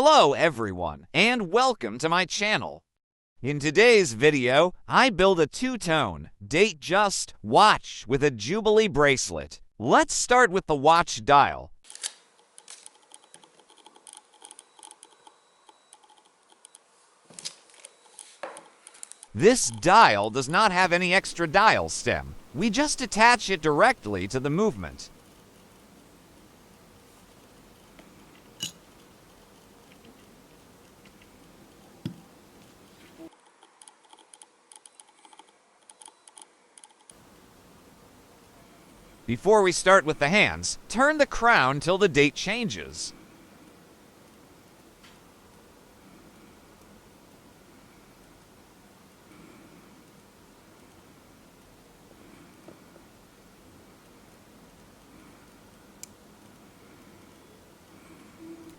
Hello everyone, and welcome to my channel. In today's video, I build a two-tone, date-just watch with a Jubilee bracelet. Let's start with the watch dial. This dial does not have any extra dial stem. We just attach it directly to the movement. Before we start with the hands, turn the crown till the date changes.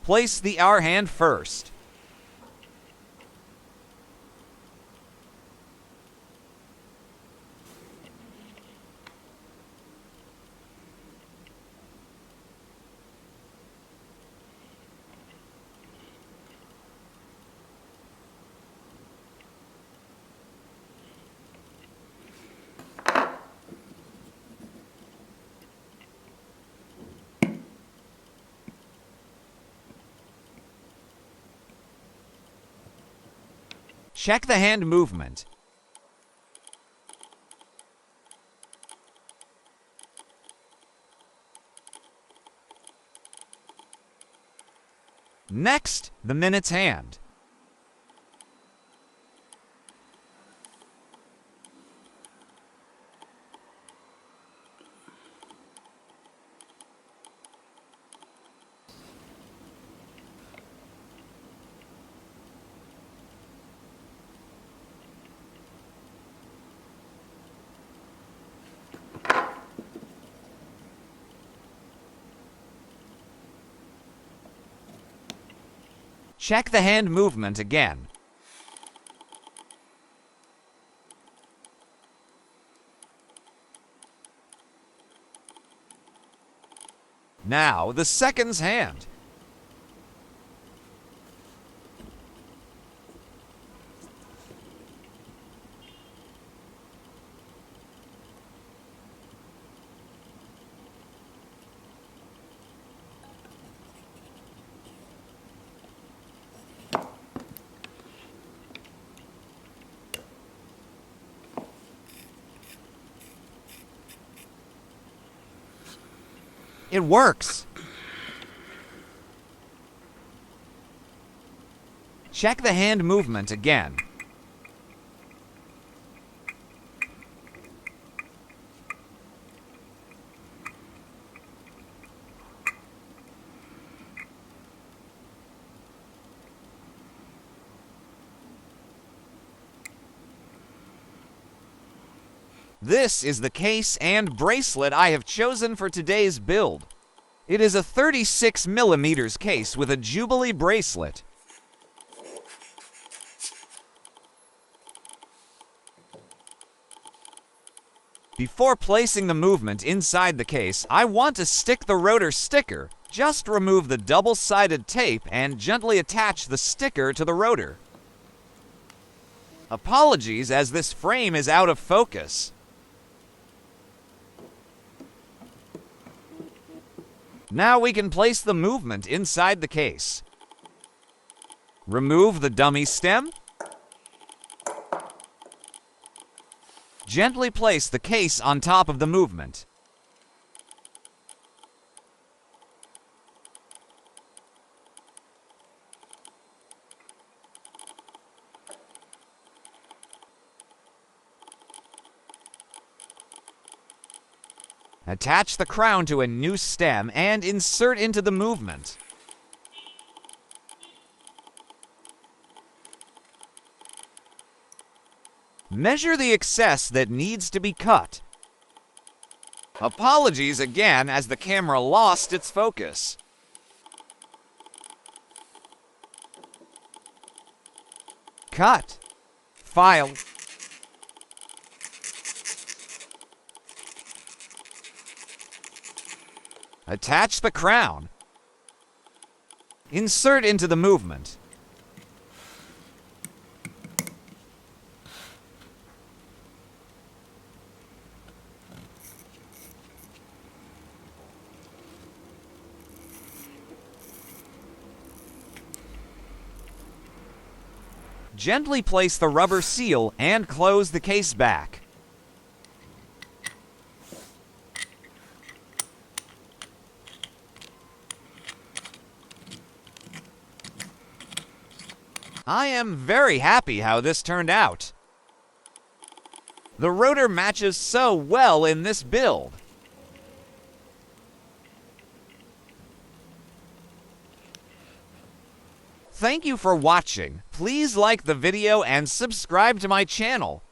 Place the hour hand first. Check the hand movement. Next, the minutes hand. Check the hand movement again. Now, the seconds hand. It works. Check the hand movement again. This is the case and bracelet I have chosen for today's build. It is a 36mm case with a Jubilee bracelet. Before placing the movement inside the case, I want to stick the rotor sticker. Just remove the double-sided tape and gently attach the sticker to the rotor. Apologies as this frame is out of focus. Now we can place the movement inside the case. Remove the dummy stem. Gently place the case on top of the movement. Attach the crown to a new stem and insert into the movement. Measure the excess that needs to be cut. Apologies again as the camera lost its focus. Cut. File. Attach the crown. Insert into the movement. Gently place the rubber seal and close the case back. I am very happy how this turned out. The rotor matches so well in this build. Thank you for watching. Please like the video and subscribe to my channel.